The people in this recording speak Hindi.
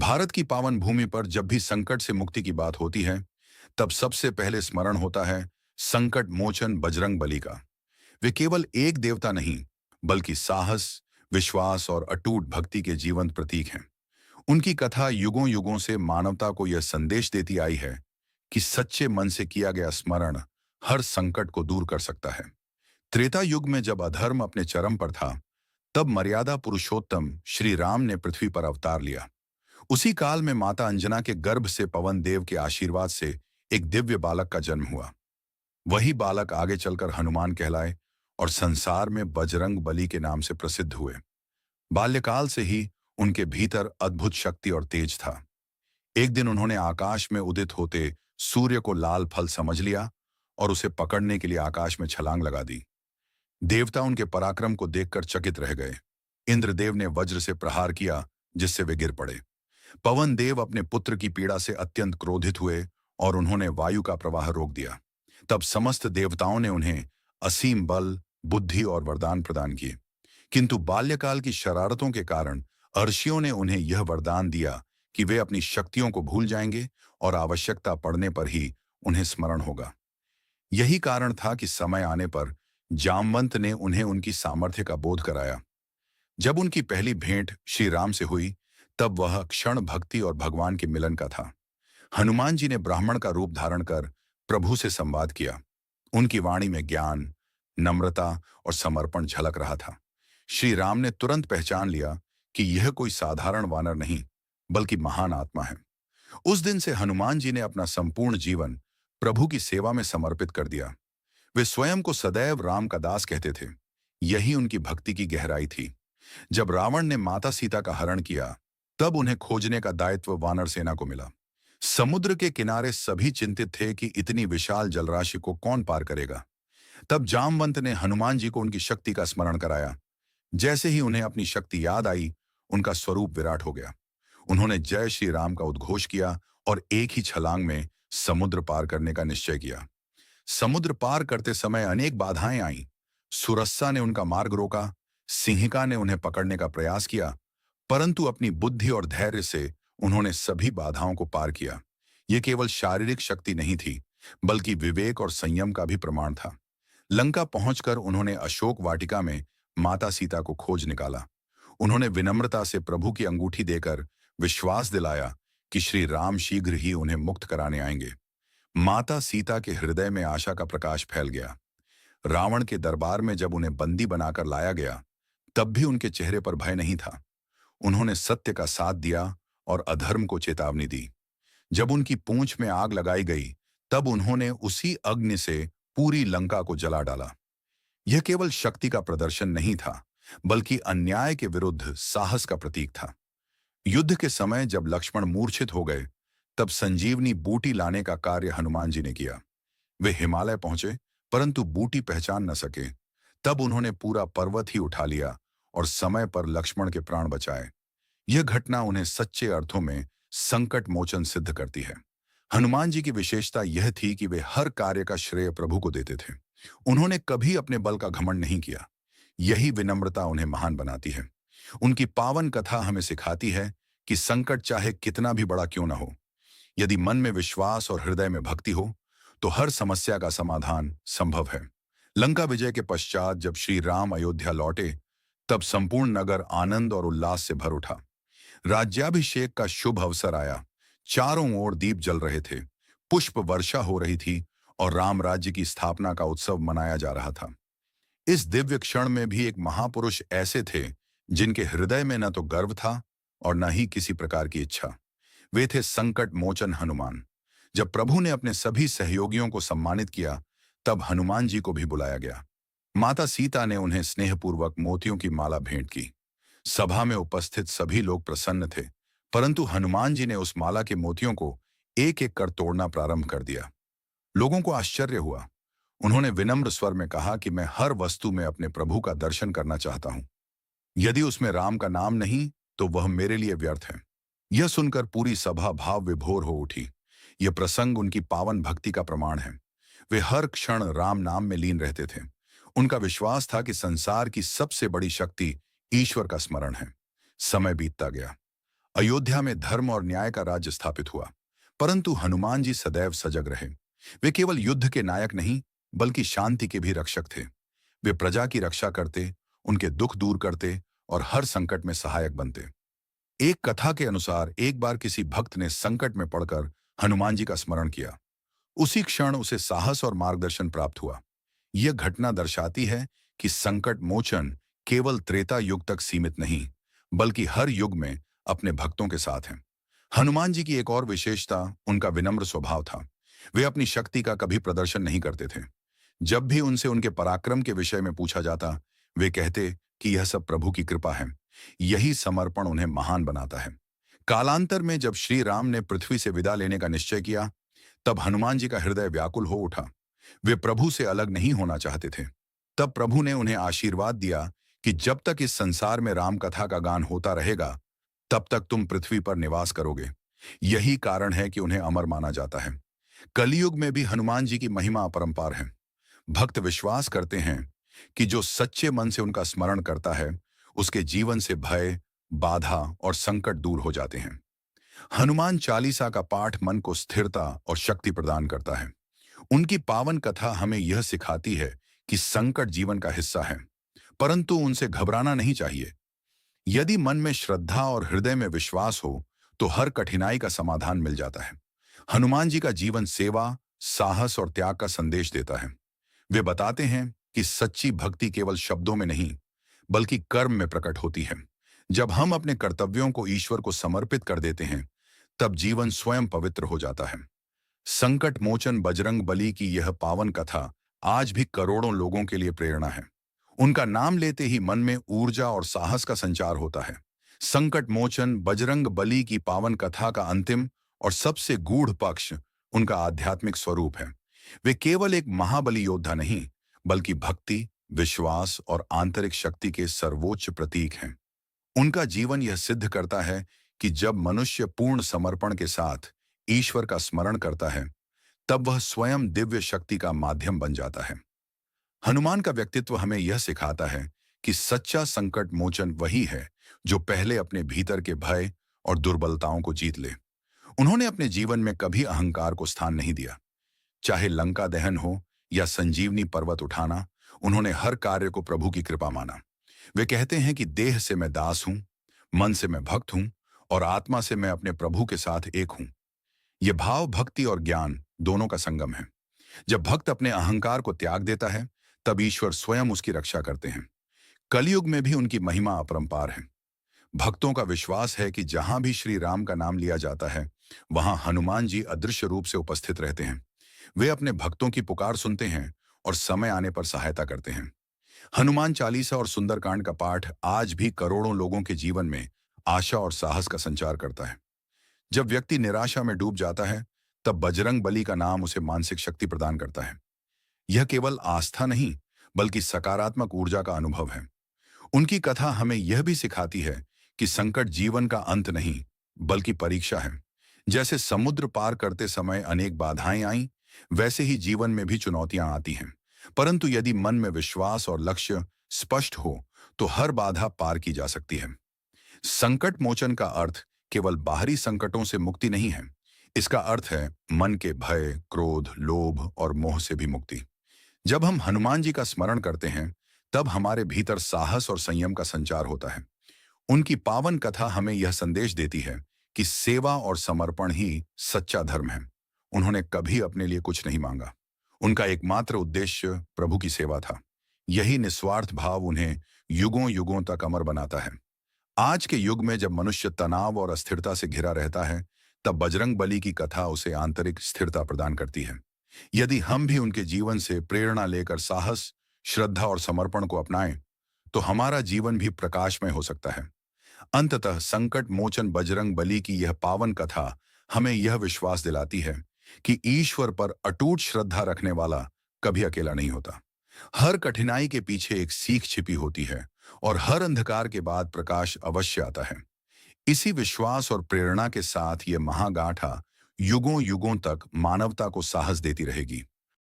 भारत की पावन भूमि पर जब भी संकट से मुक्ति की बात होती है, तब सबसे पहले स्मरण होता है संकट मोचन बजरंग बली का। वे केवल एक देवता नहीं, बल्कि साहस, विश्वास और अटूट भक्ति के जीवंत प्रतीक हैं। उनकी कथा युगों युगों से मानवता को यह संदेश देती आई है कि सच्चे मन से किया गया स्मरण हर संकट को दूर कर सकता है। त्रेता युग में जब अधर्म अपने चरम पर था, तब मर्यादा पुरुषोत्तम श्री राम ने पृथ्वी पर अवतार लिया। उसी काल में माता अंजना के गर्भ से पवन देव के आशीर्वाद से एक दिव्य बालक का जन्म हुआ। वही बालक आगे चलकर हनुमान कहलाए और संसार में बजरंग बली के नाम से प्रसिद्ध हुए। बाल्यकाल से ही उनके भीतर अद्भुत शक्ति और तेज था। एक दिन उन्होंने आकाश में उदित होते सूर्य को लाल फल समझ लिया और उसे पकड़ने के लिए आकाश में छलांग लगा दी। देवता उनके पराक्रम को देखकर चकित रह गए। इंद्रदेव ने वज्र से प्रहार किया, जिससे वे गिर पड़े। पवन देव अपने पुत्र की पीड़ा से अत्यंत क्रोधित हुए और उन्होंने वायु का प्रवाह रोक दिया। तब समस्त देवताओं ने उन्हें असीम बल, बुद्धि और वरदान प्रदान किए। किंतु बाल्यकाल की शरारतों के कारण अर्षियों ने उन्हें यह वरदान दिया कि वे अपनी शक्तियों को भूल जाएंगे और आवश्यकता पड़ने पर ही उन्हें स्मरण होगा। यही कारण था कि समय आने पर जामवंत ने उन्हें उनकी सामर्थ्य का बोध कराया। जब उनकी पहली भेंट श्री राम से हुई, तब वह क्षण भक्ति और भगवान के मिलन का था। हनुमान जी ने ब्राह्मण का रूप धारण कर प्रभु से संवाद किया। उनकी वाणी में ज्ञान, नम्रता और समर्पण झलक रहा था। श्री राम ने तुरंत पहचान लिया कि यह कोई साधारण वानर नहीं, बल्कि महान आत्मा है। उस दिन से हनुमान जी ने अपना संपूर्ण जीवन प्रभु की सेवा में समर्पित कर दिया। वे स्वयं को सदैव राम का दास कहते थे। यही उनकी भक्ति की गहराई थी। जब रावण ने माता सीता का हरण किया, तब उन्हें खोजने का दायित्व वानर सेना को मिला। समुद्र के किनारे सभी चिंतित थे कि इतनी विशाल जलराशि को कौन पार करेगा। तब जामवंत ने हनुमान जी को उनकी शक्ति का स्मरण कराया। जैसे ही उन्हें अपनी शक्ति याद आई, उनका स्वरूप विराट हो गया। उन्होंने जय श्री राम का उद्घोष किया और एक ही छलांग में समुद्र पार करने का निश्चय किया। समुद्र पार करते समय अनेक बाधाएं आईं। सुरस्सा ने उनका मार्ग रोका, सिंहिका ने उन्हें पकड़ने का प्रयास किया, परंतु अपनी बुद्धि और धैर्य से उन्होंने सभी बाधाओं को पार किया। यह केवल शारीरिक शक्ति नहीं थी, बल्कि विवेक और संयम का भी प्रमाण था। लंका पहुंचकर उन्होंने अशोक वाटिका में माता सीता को खोज निकाला। उन्होंने विनम्रता से प्रभु की अंगूठी देकर विश्वास दिलाया कि श्री राम शीघ्र ही उन्हें मुक्त कराने आएंगे। माता सीता के हृदय में आशा का प्रकाश फैल गया। रावण के दरबार में जब उन्हें बंदी बनाकर लाया गया, तब भी उनके चेहरे पर भय नहीं था। उन्होंने सत्य का साथ दिया और अधर्म को चेतावनी दी। जब उनकी पूंछ में आग लगाई गई, तब उन्होंने उसी अग्नि से पूरी लंका को जला डाला। यह केवल शक्ति का प्रदर्शन नहीं था, बल्कि अन्याय के विरुद्ध साहस का प्रतीक था। युद्ध के समय जब लक्ष्मण मूर्छित हो गए, तब संजीवनी बूटी लाने का कार्य हनुमान जी ने किया। वे हिमालय पहुंचे, परंतु बूटी पहचान न सके। तब उन्होंने पूरा पर्वत ही उठा लिया और समय पर लक्ष्मण के प्राण बचाए। यह घटना उन्हें सच्चे अर्थों में संकट मोचन सिद्ध करती है। हनुमान जी की विशेषता यह थी कि वे हर कार्य का श्रेय प्रभु को देते थे। उन्होंने कभी अपने बल का घमंड नहीं किया। यही विनम्रता उन्हें महान बनाती है। उनकी पावन कथा हमें सिखाती है कि संकट चाहे कितना भी बड़ा क्यों न हो, यदि मन में विश्वास और हृदय में भक्ति हो, तो हर समस्या का समाधान संभव है। लंका विजय के पश्चात जब श्री राम अयोध्या लौटे, तब संपूर्ण नगर आनंद और उल्लास से भर उठा। राज्याभिषेक का शुभ अवसर आया। चारों ओर दीप जल रहे थे, पुष्प वर्षा हो रही थी और राम राज्य की स्थापना का उत्सव मनाया जा रहा था। इस दिव्य क्षण में भी एक महापुरुष ऐसे थे जिनके हृदय में न तो गर्व था और न ही किसी प्रकार की इच्छा। वे थे संकट मोचन हनुमान। जब प्रभु ने अपने सभी सहयोगियों को सम्मानित किया, तब हनुमान जी को भी बुलाया गया। माता सीता ने उन्हें स्नेहपूर्वक मोतियों की माला भेंट की। सभा में उपस्थित सभी लोग प्रसन्न थे, परंतु हनुमान जी ने उस माला के मोतियों को एक एक कर तोड़ना प्रारंभ कर दिया। लोगों को आश्चर्य हुआ। उन्होंने विनम्र स्वर में कहा कि मैं हर वस्तु में अपने प्रभु का दर्शन करना चाहता हूं। यदि उसमें राम का नाम नहीं, तो वह मेरे लिए व्यर्थ है। यह सुनकर पूरी सभा भाव विभोर हो उठी। यह प्रसंग उनकी पावन भक्ति का प्रमाण है। वे हर क्षण राम नाम में लीन रहते थे। उनका विश्वास था कि संसार की सबसे बड़ी शक्ति ईश्वर का स्मरण है। समय बीतता गया। अयोध्या में धर्म और न्याय का राज्य स्थापित हुआ। परंतु हनुमान जी सदैव सजग रहे। वे केवल युद्ध के नायक नहीं, बल्कि शांति के भी रक्षक थे। वे प्रजा की रक्षा करते, उनके दुख दूर करते और हर संकट में सहायक बनते। एक कथा के अनुसार एक बार किसी भक्त ने संकट में पड़कर हनुमान जी का स्मरण किया। उसी क्षण उसे साहस और मार्गदर्शन प्राप्त हुआ। यह घटना दर्शाती है कि संकट मोचन केवल त्रेता युग तक सीमित नहीं, बल्कि हर युग में अपने भक्तों के साथ है। हनुमान जी की एक और विशेषता उनका विनम्र स्वभाव था। वे अपनी शक्ति का कभी प्रदर्शन नहीं करते थे। जब भी उनसे उनके पराक्रम के विषय में पूछा जाता, वे कहते कि यह सब प्रभु की कृपा है। यही समर्पण उन्हें महान बनाता है। कालांतर में जब श्री राम ने पृथ्वी से विदा लेने का निश्चय किया, तब हनुमान जी का हृदय व्याकुल हो उठा। वे प्रभु से अलग नहीं होना चाहते थे। तब प्रभु ने उन्हें आशीर्वाद दिया कि जब तक इस संसार में राम कथा का गान होता रहेगा, तब तक तुम पृथ्वी पर निवास करोगे। यही कारण है कि उन्हें अमर माना जाता है। कलयुग में भी हनुमान जी की महिमा अपरंपार है। भक्त विश्वास करते हैं कि जो सच्चे मन से उनका स्मरण करता है, उसके जीवन से भय, बाधा और संकट दूर हो जाते हैं। हनुमान चालीसा का पाठ मन को स्थिरता और शक्ति प्रदान करता है। उनकी पावन कथा हमें यह सिखाती है कि संकट जीवन का हिस्सा है, परंतु उनसे घबराना नहीं चाहिए। यदि मन में श्रद्धा और हृदय में विश्वास हो, तो हर कठिनाई का समाधान मिल जाता है। हनुमान जी का जीवन सेवा, साहस और त्याग का संदेश देता है। वे बताते हैं कि सच्ची भक्ति केवल शब्दों में नहीं, बल्कि कर्म में प्रकट होती है। जब हम अपने कर्तव्यों को ईश्वर को समर्पित कर देते हैं, तब जीवन स्वयं पवित्र हो जाता है। संकट मोचन बजरंग बली की यह पावन कथा आज भी करोड़ों लोगों के लिए प्रेरणा है। उनका नाम लेते ही मन में ऊर्जा और साहस का संचार होता है। संकट मोचन बजरंग बली की पावन कथा का अंतिम और सबसे गूढ़ पक्ष उनका आध्यात्मिक स्वरूप है। वे केवल एक महाबली योद्धा नहीं, बल्कि भक्ति, विश्वास और आंतरिक शक्ति के सर्वोच्च प्रतीक हैं। उनका जीवन यह सिद्ध करता है कि जब मनुष्य पूर्ण समर्पण के साथ ईश्वर का स्मरण करता है, तब वह स्वयं दिव्य शक्ति का माध्यम बन जाता है। हनुमान का व्यक्तित्व हमें यह सिखाता है कि सच्चा संकट मोचन वही है जो पहले अपने भीतर के भय और दुर्बलताओं को जीत ले। उन्होंने अपने जीवन में कभी अहंकार को स्थान नहीं दिया। चाहे लंका दहन हो या संजीवनी पर्वत उठाना, उन्होंने हर कार्य को प्रभु की कृपा माना। वे कहते हैं कि देह से मैं दास हूं, मन से मैं भक्त हूं और आत्मा से मैं अपने प्रभु के साथ एक हूं। यह भाव भक्ति और ज्ञान दोनों का संगम है। जब भक्त अपने अहंकार को त्याग देता है, तब ईश्वर स्वयं उसकी रक्षा करते हैं। कलयुग में भी उनकी महिमा अपरंपार है। भक्तों का विश्वास है कि जहां भी श्री राम का नाम लिया जाता है, वहां हनुमान जी अदृश्य रूप से उपस्थित रहते हैं। वे अपने भक्तों की पुकार सुनते हैं और समय आने पर सहायता करते हैं। हनुमान चालीसा और सुंदरकांड का पाठ आज भी करोड़ों लोगों के जीवन में आशा और साहस का संचार करता है। जब व्यक्ति निराशा में डूब जाता है, तब बजरंग बली का नाम उसे मानसिक शक्ति प्रदान करता है। यह केवल आस्था नहीं, बल्कि सकारात्मक ऊर्जा का अनुभव है। उनकी कथा हमें यह भी सिखाती है कि संकट जीवन का अंत नहीं, बल्कि परीक्षा है। जैसे समुद्र पार करते समय अनेक बाधाएं आईं, वैसे ही जीवन में भी चुनौतियां आती हैं। परंतु यदि मन में विश्वास और लक्ष्य स्पष्ट हो, तो हर बाधा पार की जा सकती है। संकट मोचन का अर्थ केवल बाहरी संकटों से मुक्ति नहीं है। इसका अर्थ है मन के भय, क्रोध, लोभ और मोह से भी मुक्ति। जब हम हनुमान जी का स्मरण करते हैं, तब हमारे भीतर साहस और संयम का संचार होता है। उनकी पावन कथा हमें यह संदेश देती है कि सेवा और समर्पण ही सच्चा धर्म है। उन्होंने कभी अपने लिए कुछ नहीं मांगा। उनका एकमात्र उद्देश्य प्रभु की सेवा था। यही निस्वार्थ भाव उन्हें युगों युगों तक अमर बनाता है। आज के युग में जब मनुष्य तनाव और अस्थिरता से घिरा रहता है, तब बजरंग बली की कथा उसे आंतरिक स्थिरता प्रदान करती है। यदि हम भी उनके जीवन से प्रेरणा लेकर साहस, श्रद्धा और समर्पण को अपनाएं, तो हमारा जीवन भी प्रकाशमय हो सकता है। अंततः संकट मोचन बजरंग बली की यह पावन कथा हमें यह विश्वास दिलाती है कि ईश्वर पर अटूट श्रद्धा रखने वाला कभी अकेला नहीं होता। हर कठिनाई के पीछे एक सीख छिपी होती है और हर अंधकार के बाद प्रकाश अवश्य आता है। इसी विश्वास और प्रेरणा के साथ ये महागाथा युगों युगों तक मानवता को साहस देती रहेगी।